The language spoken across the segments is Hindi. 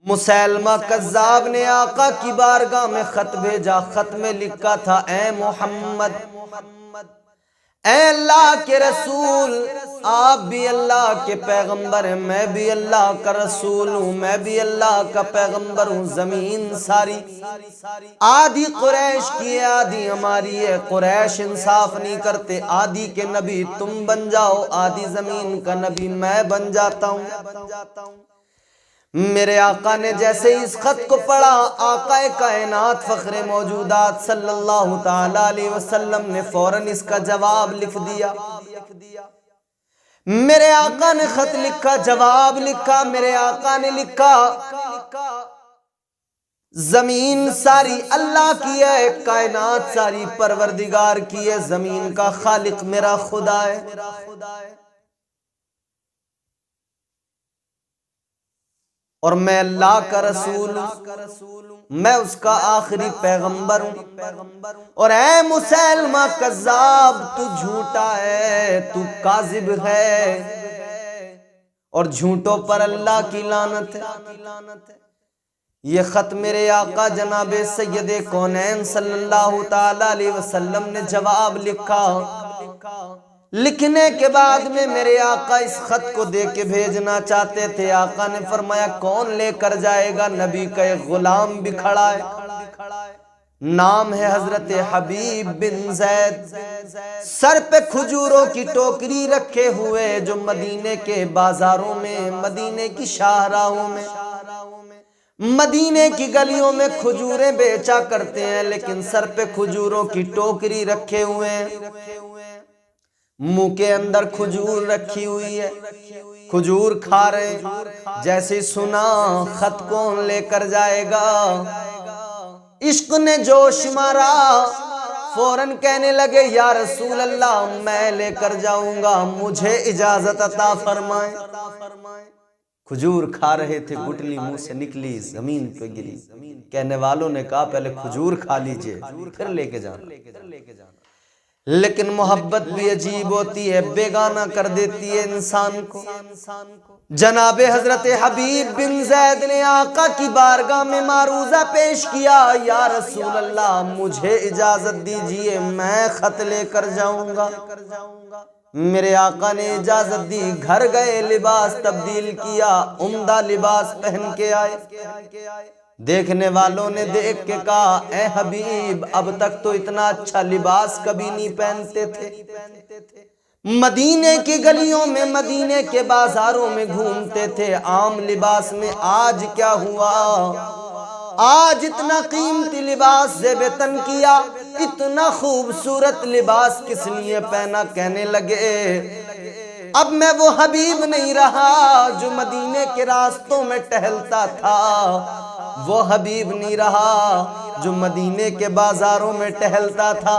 मुसैलमा कज़्ज़ाब ने आका की बारगाह में खत भेजा। खत में लिखा था, ए मोहम्मद, ए अल्लाह के रसूल, आप भी अल्लाह के पैगंबर हैं, मैं भी अल्लाह का रसूल हूँ, मैं भी अल्लाह का पैगंबर हूँ। जमीन सारी आधी कुरैश की है, आधी हमारी है। कुरैश इंसाफ नहीं करते, आधी के नबी तुम बन जाओ, आधी जमीन का नबी मैं बन जाता हूँ। मेरे आका ने जैसे इस खत को पढ़ा, आकाए कायनात फखरे मौजूदात सल्लल्लाहु ताला अलैहि वसल्लम ने फौरन इसका जवाब लिख दिया। मेरे आका ने खत लिखा, जवाब लिखा। मेरे आका ने लिखा, जमीन सारी अल्लाह की है, कायनात सारी परवरदिगार की है, जमीन का खालिक मेरा खुदा है और मैं अल्लाह का रसूल हूं, मैं उसका आखिरी पैगंबर हूं। और ऐ मुसैलमा कज़्ज़ाब, तू झूठा है, तू काज़िब है और झूठों पर अल्लाह की लानत है। ये खत मेरे आका जनाबे सैयदे कौनैन सल्लल्लाहु ताला अलैहि वसल्लम ने जवाब लिखा। लिखने के बाद में मेरे आका इस खत को दे के भेजना चाहते थे। आका ने फरमाया, कौन लेकर जाएगा? नबी का एक गुलाम भी खड़ा है, नाम है हजरत हबीब बिन जैद। सर पे खजूरों की टोकरी रखे हुए, जो मदीने के बाजारों में, मदीने की शाहराहों में, मदीने की गलियों में खजूरें बेचा करते हैं, लेकिन सर पे खजूरों की टोकरी रखे हुए हैं, मुंह के अंदर खजूर रखी हुई है, खजूर खा रहे। जैसे सुना खत कौन लेकर जाएगा, इश्क ने जोश मारा, फौरन कहने लगे, या रसूल अल्लाह, मैं लेकर जाऊंगा, मुझे इजाजत अता फरमाए। खजूर खा रहे थे, गुटली मुंह से निकली, जमीन पे गिरी। कहने वालों ने कहा, पहले खजूर खा लीजिए, फिर लेके जाना। लेकिन मोहब्बत भी अजीब होती है, बेगाना कर देती है इंसान को। जनाबे हजरत हबीब बिन जैद ने आका की बारगाह में मारूजा पेश किया, या रसूल अल्लाह, मुझे इजाजत दीजिए, मैं खत लेकर जाऊंगा। मेरे आका ने इजाजत दी, घर गए, लिबास तब्दील किया, उम्दा लिबास पहन के आए। देखने वालों ने देख के कहा, ए हबीब, अब तक तो इतना अच्छा लिबास कभी नहीं पहनते थे। मदीने की गलियों में, मदीने के बाजारों में घूमते थे आम लिबास में। आज क्या हुआ? आज इतना कीमती लिबास ज़ेबतन किया, इतना खूबसूरत लिबास किस लिए पहना? कहने लगे, अब मैं वो हबीब नहीं रहा जो मदीने के रास्तों में टहलता था, वो हबीब नहीं रहा जो मदीने के बाजारों में टहलता था।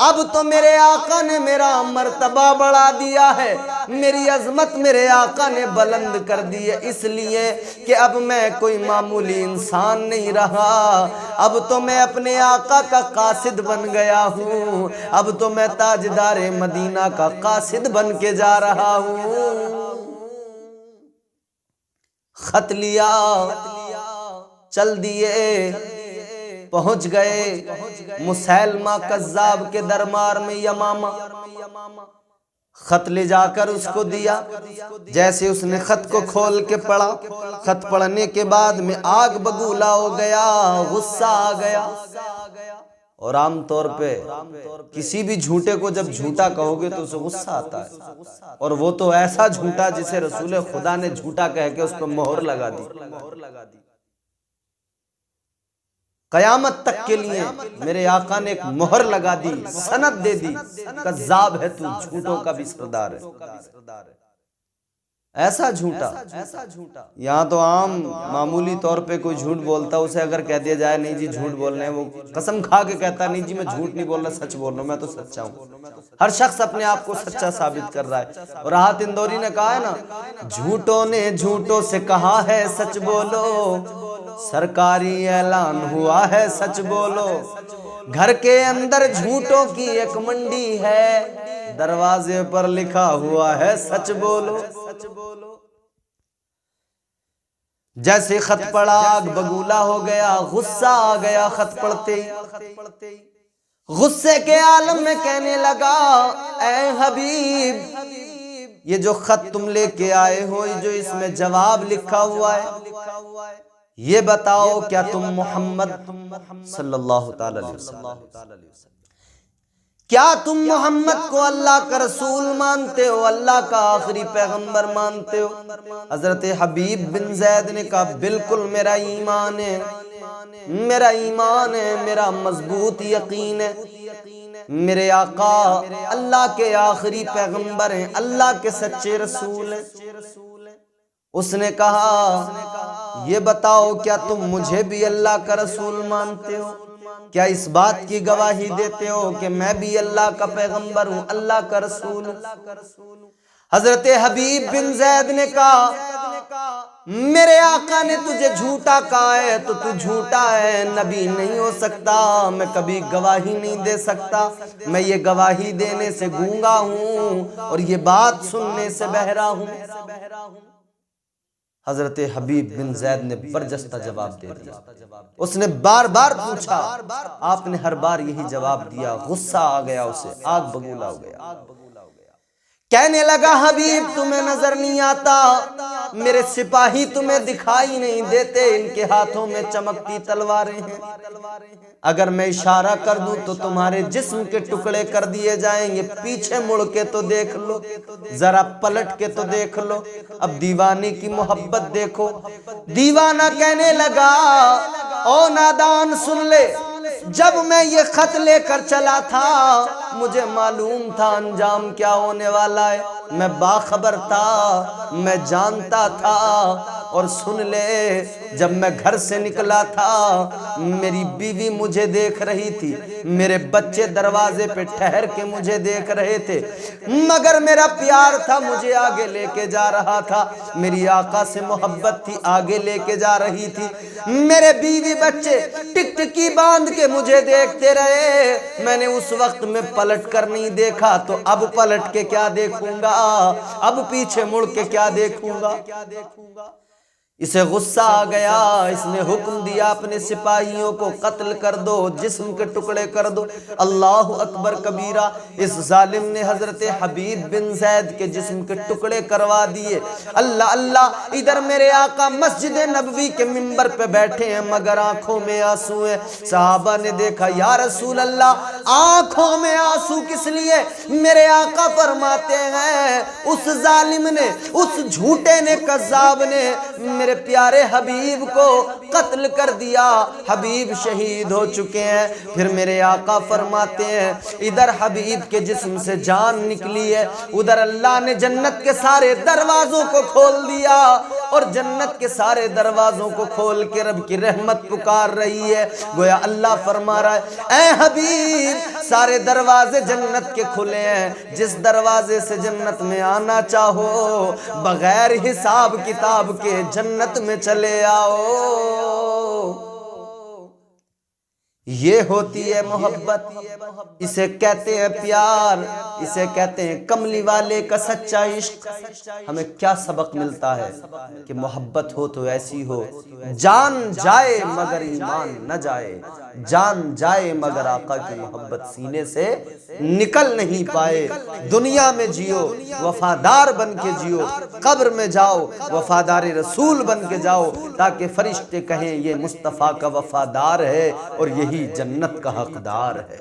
अब तो मेरे आका ने मेरा मर्तबा बढ़ा दिया है, मेरी अजमत मेरे आका ने बुलंद कर दी है, इसलिए कि अब मैं कोई मामूली इंसान नहीं रहा। अब तो मैं अपने आका का कासिद बन गया हूँ, अब तो मैं ताजदारे मदीना का कासिद बन के जा रहा हूँ। खत लिया, चल दिए, पहुंच गए मुसैलमा कज़्ज़ाब के दरबार में यमामा। खत ले जाकर उसको दिया। जैसे उसने खत को खोल के पढ़ा, खत पढ़ने के बाद में आग बबूला हो गया, गुस्सा आ गया। और आमतौर पे किसी भी झूठे को जब झूठा कहोगे तो उसे गुस्सा आता है, और वो तो ऐसा झूठा जिसे रसूल खुदा ने झूठा कह के उस पर मोहर लगा दी। कयामत तक के लिए मेरे आका ने एक मोहर लगा दी, सनद दे दी, कज़्ज़ाब है तू, झूठों का भी सरदार है। ऐसा झूठा। यहाँ तो आम मामूली तौर पे कोई झूठ बोलता, उसे अगर कह दिया जाए, नहीं जी झूठ बोल रहे हैं, वो कसम खा के कहता है, नहीं जी मैं झूठ नहीं बोल रहा, सच बोल रहा हूँ, मैं तो सच्चा हूँ। हर शख्स अपने आप को सच्चा साबित कर रहा है। और राहत इंदौरी ने कहा है ना, झूठों ने झूठों से कहा है सच बोलो, सरकारी ऐलान हुआ है सच बोलो। घर के अंदर झूठों की एक मंडी है, दरवाजे पर लिखा हुआ है सच बोलो। जैसे खत पढ़ा आग बगूला हो गया, गुस्सा आ गया खत पढ़ते ही। गुस्से के आलम में कहने लगा, ऐ हबीब, ये जो खत तुम लेके आए हो, ये जो इसमें जवाब लिखा हुआ है, ये बताओ क्या तुम मोहम्मद सल्लल्लाहु अलैहि वसल्लम, क्या तुम मोहम्मद को अल्लाह का रसूल मानते हो, अल्लाह का आखिरी पैगंबर मानते हो? हजरत हबीब बिन जैद ने कहा, बिल्कुल मेरा ईमान है, मेरा ईमान है, मेरा मजबूत यकीन है, मेरे आका अल्लाह के आखिरी पैगंबर हैं, अल्लाह के सच्चे रसूल हैं। उसने कहा, ये बताओ क्या तुम मुझे भी अल्लाह का रसूल मानते हो? क्या इस बात की गवाही देते हो कि मैं भी अल्लाह का पैगंबर हूँ, अल्लाह का रसूल हूँ? हजरत हबीब बिन जैद ने कहा, मेरे आका ने तुझे झूठा कहा है तो तू झूठा है, नबी नहीं हो सकता, मैं कभी गवाही नहीं दे सकता, मैं ये गवाही देने से गूंगा हूँ और ये बात सुनने से बहरा हूँ। हजरत हबीब बिन जैद ने बरजस्ता जवाब दे दिया। उसने बार बार पूछा, आपने हर बार यही जवाब दिया। गुस्सा आ गया उसे, आग बगूला हो गया। कहने लगा, हबीब तुम्हें नजर नहीं आता, मेरे सिपाही तुम्हें दिखाई नहीं देते, इनके हाथों में चमकती तलवारें हैं, अगर मैं इशारा कर दूं तो तुम्हारे जिस्म के टुकड़े कर दिए जाएंगे, पीछे मुड़ के तो देख लो, जरा पलट के तो देख लो, अब दीवाने की मोहब्बत देखो। दीवाना कहने लगा, ओ नादान सुन ले, जब मैं ये खत लेकर चला था मुझे मालूम था अंजाम क्या होने वाला है, मैं बाखबर था, मैं जानता था। और सुन ले, जब मैं घर से निकला था मेरी बीवी मुझे देख रही थी, मेरे बच्चे दरवाजे पे ठहर के मुझे देख रहे थे, मगर मेरा प्यार था मुझे आगे लेके जा रहा था, मेरी आका से मोहब्बत थी आगे लेके जा रही थी। मेरे बीवी बच्चे टिकटिकी बांध के मुझे देखते रहे, मैंने उस वक्त में पलट कर नहीं देखा, तो अब पलट के क्या देखूंगा, अब पीछे मुड़ के क्या देखूंगा। इसे गुस्सा आ गया, इसने हुक्म दिया अपने सिपाहियों को कत्ल कर दो, जिस्म के टुकड़े कर दो। अल्लाह अकबर कबीरा, इस जालिम ने हजरत हबीब बिन जैद के जिस्म के टुकड़े करवा दिए। अल्लाह अल्लाह, इधर मेरे आका मस्जिद नबवी के मिंबर पे बैठे हैं मगर आंखों में आंसू है। सहाबा ने देखा, या रसूल अल्लाह आंखों में आंसू किस लिए? मेरे आका फरमाते हैं, उस जालिम ने, उस झूठे ने, कज़्ज़ाब ने मेरे प्यारे हबीब को कत्ल कर दिया, हबीब शहीद हो चुके हैं। फिर मेरे आका फरमाते हैं, इधर हबीब के जिस्म से जान निकली है, उधर अल्लाह ने जन्नत के सारे दरवाजों को खोल दिया, और जन्नत के सारे दरवाजों को खोल के रब की रहमत पुकार रही है। गोया अल्लाह फरमा रहा है, ऐ हबीब सारे दरवाजे जन्नत के खुले हैं, जिस दरवाजे से जन्नत में आना चाहो बगैर हिसाब किताब के जन्नत में चले आओ। ये होती है मोहब्बत, इसे कहते हैं प्यार, इसे कहते हैं कमली वाले का सच्चा इश्क। हमें क्या सबक मिलता है कि मोहब्बत हो तो ऐसी हो, जान जाए मगर ईमान न जाए, जान जाए मगर आका की मोहब्बत सीने से निकल नहीं पाए। दुनिया में जियो वफादार बन के जियो, कब्र में जाओ वफादार रसूल बन के जाओ, ताकि फरिश्ते कहें ये मुस्तफ़ा का वफादार है और यही जन्नत का हकदार है।